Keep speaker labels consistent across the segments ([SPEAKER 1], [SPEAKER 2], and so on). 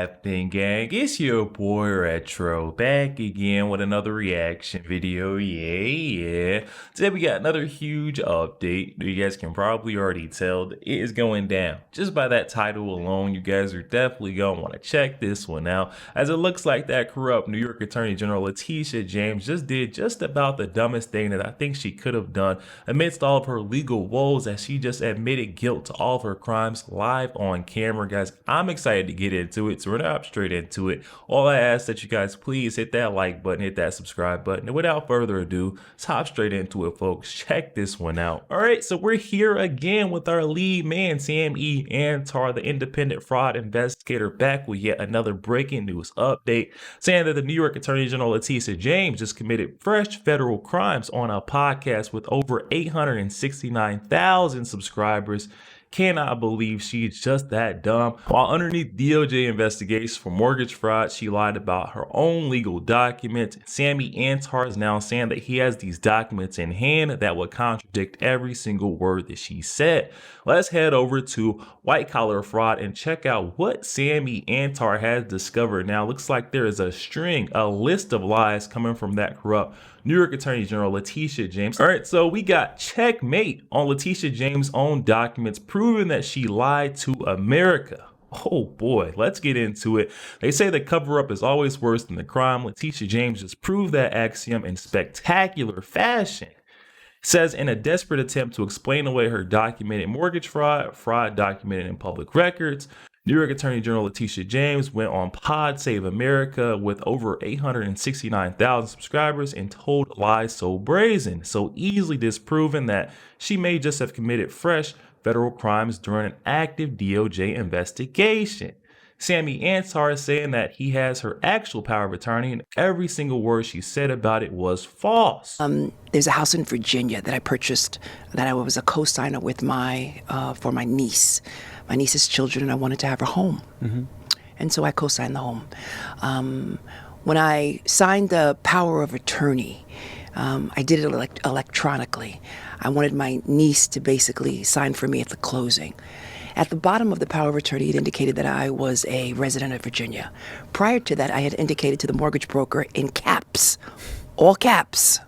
[SPEAKER 1] happening, gang? It's your boy Retro back again with another reaction video. Yeah. Today we got another huge update. You guys can probably already tell that it is going down. Just by that title alone, you guys are definitely gonna want to check this one out, as it looks like that corrupt New York Attorney General Letitia James just did just about the dumbest thing that I think she could have done amidst all of her legal woes, as she just admitted guilt to all of her crimes live on camera. Guys, I'm excited to get into it, so we're gonna hop straight into it. All I ask that you guys please hit that like button, hit that subscribe button, and without further ado, let's hop straight into it, folks. Check this one out. All right, so we're here again with our lead man, Sam E. Antar, the independent fraud investigator, back with yet another breaking news update, saying that the New York Attorney General Letitia James just committed fresh federal crimes on a podcast with over 869,000 subscribers. Cannot believe she's just that dumb. While underneath DOJ investigations for mortgage fraud, she lied about her own legal documents. Sammy Antar is now saying that he has these documents in hand that would contradict every single word that she said. Let's head over to White Collar Fraud and check out what Sammy Antar has discovered. Now, looks like there is a list of lies coming from that corrupt New York Attorney General Letitia James. All right, so we got checkmate on Letitia James' own documents proving that she lied to America. Oh boy, let's get into it. They say the cover-up is always worse than the crime. Letitia James just proved that axiom in spectacular fashion. Says in a desperate attempt to explain away her documented mortgage fraud documented in public records, New York Attorney General Letitia James went on Pod Save America with over 869,000 subscribers and told lies so brazen, so easily disproven that she may just have committed fresh federal crimes during an active DOJ investigation. Sammy Antar is saying that he has her actual power of attorney and every single word she said about it was false.
[SPEAKER 2] There's a house in Virginia that I purchased that I was a co-signer with for my niece. My niece's children, and I wanted to have her home. And so I co-signed the home. When I signed the power of attorney, I did it electronically. I wanted my niece to basically sign for me at the closing. At the bottom of the power of attorney, it indicated that I was a resident of Virginia. Prior to that, I had indicated to the mortgage broker in caps, all caps,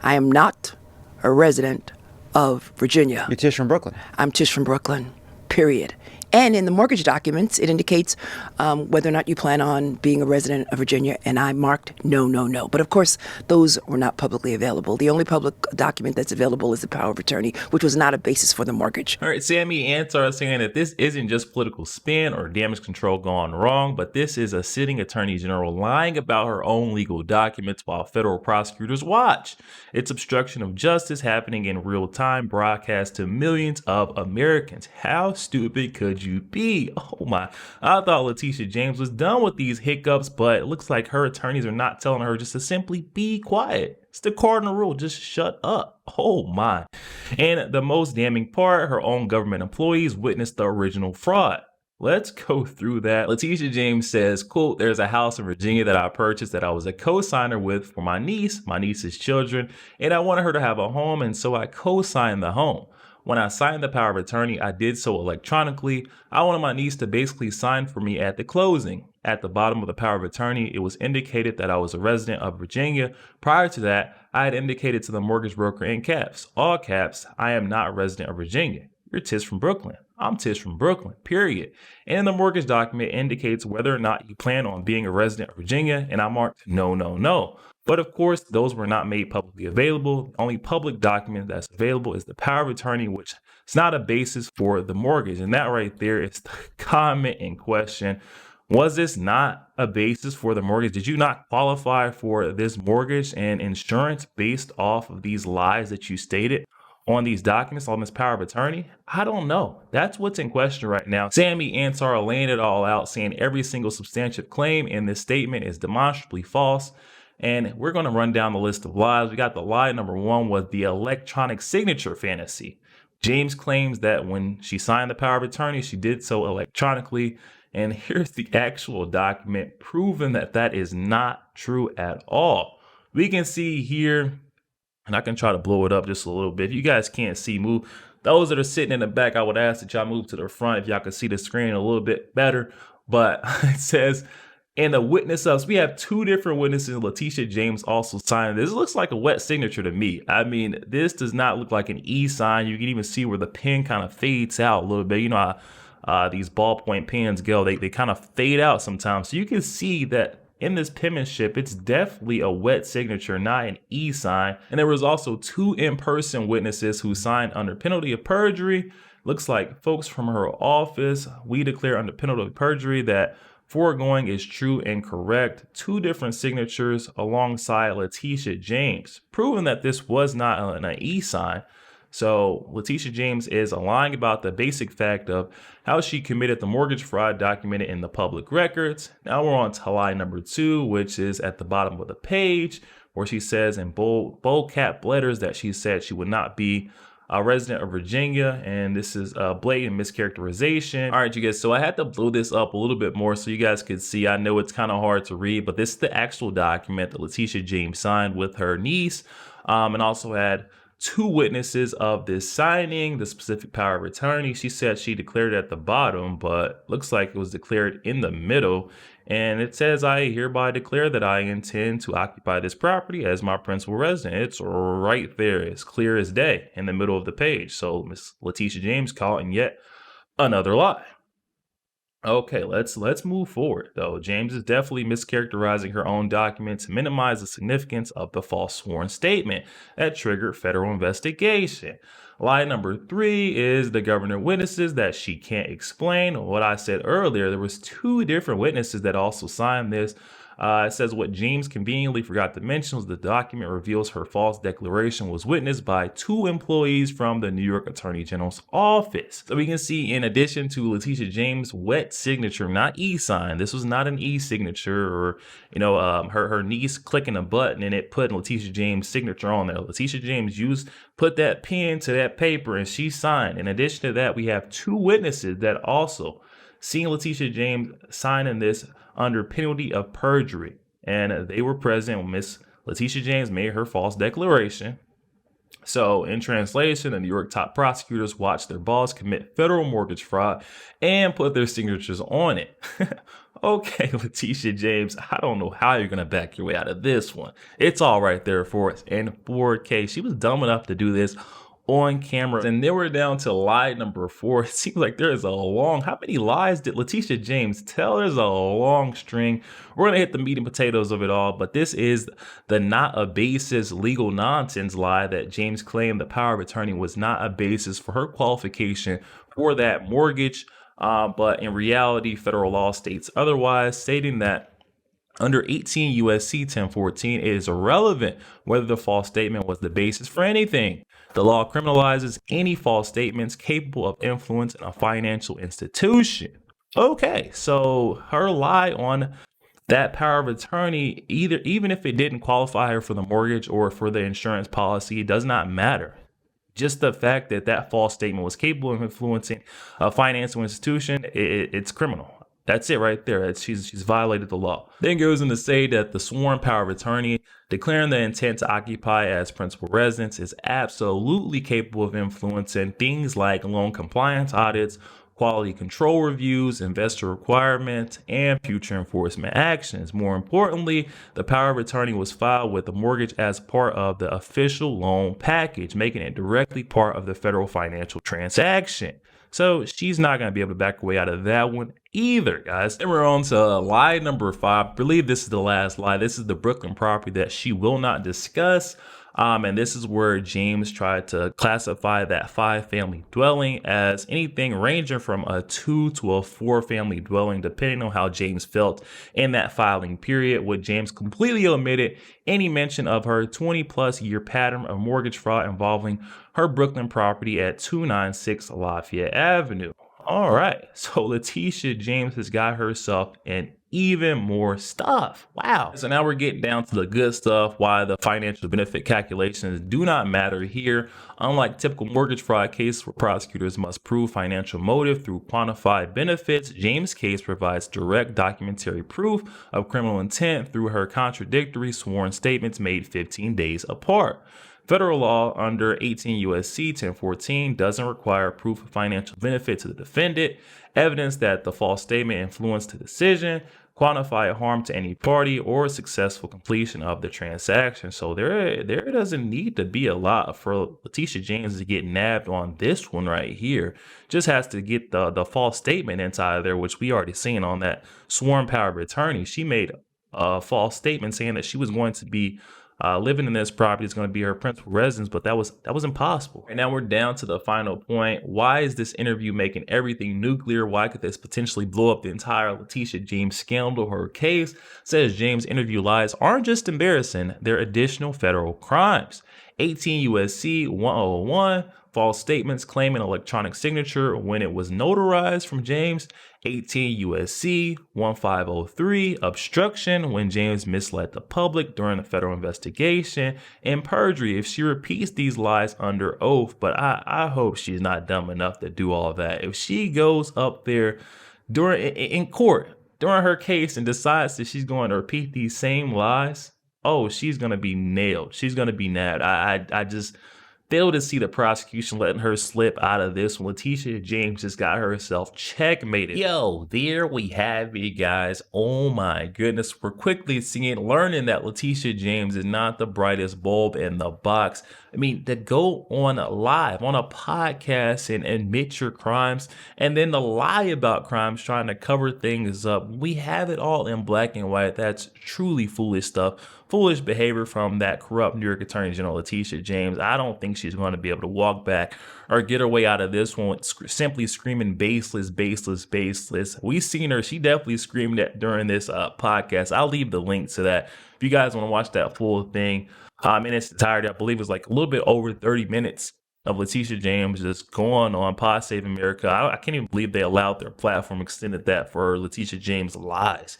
[SPEAKER 2] I am not a resident of Virginia.
[SPEAKER 3] You're Tish from Brooklyn.
[SPEAKER 2] I'm Tish from Brooklyn, period. And in the mortgage documents, it indicates whether or not you plan on being a resident of Virginia, and I marked no, no, no. But of course, those were not publicly available. The only public document that's available is the power of attorney, which was not a basis for the mortgage.
[SPEAKER 1] All right, Sammy Antar is saying that this isn't just political spin or damage control gone wrong, but this is a sitting attorney general lying about her own legal documents while federal prosecutors watch. It's obstruction of justice happening in real time, broadcast to millions of Americans. How stupid could you be? Oh my, I thought Letitia James was done with these hiccups, but it looks like her attorneys are not telling her just to simply be quiet. It's the cardinal rule, just shut up. Oh my. And the most damning part, her own government employees witnessed the original fraud. Let's go through that. Letitia James says, quote, there's a house in Virginia that I purchased that I was a co-signer with for my niece's children, and I wanted her to have a home, and so I co-signed the home. When I signed the power of attorney, I did so electronically. I wanted my niece to basically sign for me at the closing. At the bottom of the power of attorney, it was indicated that I was a resident of Virginia. Prior to that, I had indicated to the mortgage broker in caps, all caps, I am not a resident of Virginia. You're Tish from Brooklyn. I'm Tish from Brooklyn, period. And the mortgage document indicates whether or not you plan on being a resident of Virginia, and I marked no, no, no. But of course, those were not made publicly available. The only public document that's available is the power of attorney, which is not a basis for the mortgage. And that right there is the comment in question. Was this not a basis for the mortgage? Did you not qualify for this mortgage and insurance based off of these lies that you stated on these documents, on this power of attorney? I don't know. That's what's in question right now. Sammy Antar laying it all out, saying every single substantive claim in this statement is demonstrably false. And we're going to run down the list of lies. We got the lie number one was the electronic signature fantasy. James claims that when she signed the power of attorney, she did so electronically. And here's the actual document proving that that is not true at all. We can see here, and I can try to blow it up just a little bit. If you guys can't see, move. Those that are sitting in the back, I would ask that y'all move to the front if y'all can see the screen a little bit better. But it says, and the witness ups, we have two different witnesses. Letitia James also signed. This looks like a wet signature to me. I mean, this does not look like an E sign. You can even see where the pen kind of fades out a little bit. You know how these ballpoint pens go. They kind of fade out sometimes. So you can see that in this penmanship, it's definitely a wet signature, not an E sign. And there was also two in-person witnesses who signed under penalty of perjury. Looks like folks from her office. We declare under penalty of perjury that foregoing is true and correct. Two different signatures alongside Letitia James, proving that this was not an E sign. So Letitia James is lying about the basic fact of how she committed the mortgage fraud documented in the public records. Now we're on to lie number 2, which is at the bottom of the page, where she says in bold cap letters that she said she would not be a resident of Virginia, and this is a blatant mischaracterization. All right, you guys, so I had to blow this up a little bit more so you guys could see. I know it's kind of hard to read, but this is the actual document that Letitia James signed with her niece, and also had two witnesses of this signing, the specific power of attorney. She said she declared it at the bottom, but looks like it was declared in the middle. And it says, I hereby declare that I intend to occupy this property as my principal resident. It's right there, as clear as day in the middle of the page. So Miss Letitia James caught in yet another lie. Okay, let's move forward, though. James is definitely mischaracterizing her own document to minimize the significance of the false sworn statement that triggered federal investigation. Lie number 3 is the governor witnesses that she can't explain. What I said earlier, there was two different witnesses that also signed this. It says what James conveniently forgot to mention was the document reveals her false declaration was witnessed by two employees from the New York Attorney General's office. So we can see, in addition to Letitia James' wet signature, not E sign, this was not an E signature, or her niece clicking a button and it put Letitia James' signature on there. Letitia James put that pen to that paper and she signed. In addition to that, we have two witnesses that also seen Letitia James signing this under penalty of perjury, and they were present when Miss Letitia James made her false declaration. So in translation, the New York top prosecutors watched their boss commit federal mortgage fraud and put their signatures on it. Okay, Letitia James, I don't know how you're going to back your way out of this one. It's all right there for us in 4K. She was dumb enough to do this on camera, and then we're down to lie number 4. It seems like there is how many lies did Letitia James tell? There's a long string. We're gonna hit the meat and potatoes of it all, but this is the not a basis legal nonsense lie that James claimed the power of attorney was not a basis for her qualification for that mortgage, but in reality federal law states otherwise, stating that under 18 U.S.C. 1014, it is irrelevant whether the false statement was the basis for anything. The law criminalizes any false statements capable of influencing a financial institution. Okay, so her lie on that power of attorney, even if it didn't qualify her for the mortgage or for the insurance policy, it does not matter. Just the fact that that false statement was capable of influencing a financial institution, it's criminal. That's it right there. She's violated the law. Then goes on to say that the sworn power of attorney declaring the intent to occupy as principal residence is absolutely capable of influencing things like loan compliance audits, quality control reviews, investor requirements, and future enforcement actions. More importantly, the power of attorney was filed with the mortgage as part of the official loan package, making it directly part of the federal financial transaction. So she's not going to be able to back away out of that one either, guys. Then we're on to lie number 5. I believe this is the last lie. This is the Brooklyn property that she will not discuss. And this is where James tried to classify that 5-family dwelling as anything ranging from a 2 to a 4-family dwelling, depending on how James felt in that filing period, with James completely omitted any mention of her 20-plus year pattern of mortgage fraud involving her Brooklyn property at 296 Lafayette Avenue. All right, so Letitia James has got herself in even more stuff. Wow. So now we're getting down to the good stuff, why the financial benefit calculations do not matter here. Unlike typical mortgage fraud case where prosecutors must prove financial motive through quantified benefits, James' case provides direct documentary proof of criminal intent through her contradictory sworn statements made 15 days apart. Federal law under 18 U.S.C. 1014 doesn't require proof of financial benefit to the defendant, evidence that the false statement influenced the decision, quantify harm to any party, or successful completion of the transaction. So there doesn't need to be a lot for Letitia James to get nabbed on this one right here. Just has to get the false statement inside of there, which we already seen on that sworn power of attorney. She made a false statement saying that she was going to be living in this property is going to be her principal residence, but that was impossible. And now we're down to the final point. Why is this interview making everything nuclear? Why could this potentially blow up the entire Letitia James scandal? Her case says James' interview lies aren't just embarrassing, they're additional federal crimes. 18 U.S.C. 1001, false statements claiming electronic signature when it was notarized from James. 18 U.S.C. 1503, obstruction when James misled the public during the federal investigation, and perjury if she repeats these lies under oath. But I hope she's not dumb enough to do all of that. If she goes up there in court during her case and decides that she's going to repeat these same lies, oh, she's going to be nailed. She's going to be nabbed. I just fail to see the prosecution letting her slip out of this one. Letitia James just got herself checkmated. Yo, there we have it, guys. Oh my goodness. We're quickly learning that Letitia James is not the brightest bulb in the box. I mean, to go on live on a podcast and admit your crimes and then to lie about crimes, trying to cover things up. We have it all in black and white. That's truly foolish stuff. Foolish behavior from that corrupt New York Attorney General Letitia James. I don't think she's going to be able to walk back or get her way out of this one simply screaming baseless, baseless, baseless. We seen her. She definitely screamed that during this podcast. I'll leave the link to that if you guys want to watch that full thing in its entirety. I believe it's like a little bit over 30 minutes of Letitia James just going on Pod Save America. I can't even believe they allowed their platform extended that for Letitia James lies,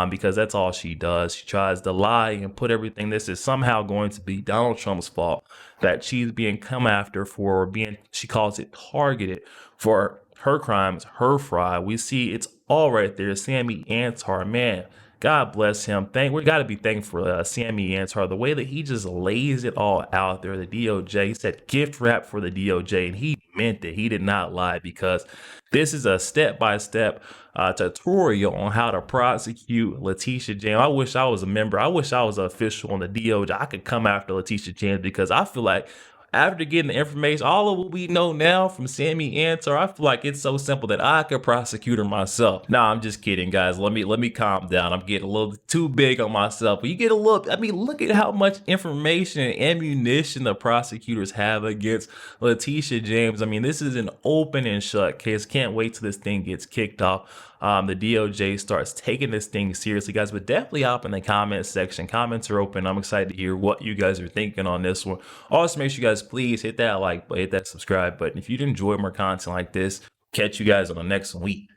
[SPEAKER 1] because that's all she does. She tries to lie and put everything. This is somehow going to be Donald Trump's fault that she's being come after for being, she calls it, targeted for her crimes, her fraud. We see it's all right there. Sammy Antar, man. God bless him. We got to be thankful for Sammy Antar, the way that he just lays it all out there. The DOJ, he said gift wrap for the DOJ, and he meant it. He did not lie, because this is a step-by-step tutorial on how to prosecute Letitia James. I wish I was a member. I wish I was an official on the DOJ. I could come after Letitia James, because I feel like after getting the information, all of what we know now from Sammy Antar, I feel like it's so simple that I could prosecute her myself. Nah, I'm just kidding, guys. Let me calm down. I'm getting a little too big on myself. But you get a look. I mean, look at how much information and ammunition the prosecutors have against Letitia James. I mean, this is an open and shut case. Can't wait till this thing gets kicked off. The DOJ starts taking this thing seriously, guys. But definitely hop in the comment section. Comments are open. I'm excited to hear what you guys are thinking on this one. Also, make sure you guys please hit that like button, hit that subscribe button if you'd enjoy more content like this. Catch you guys on the next week.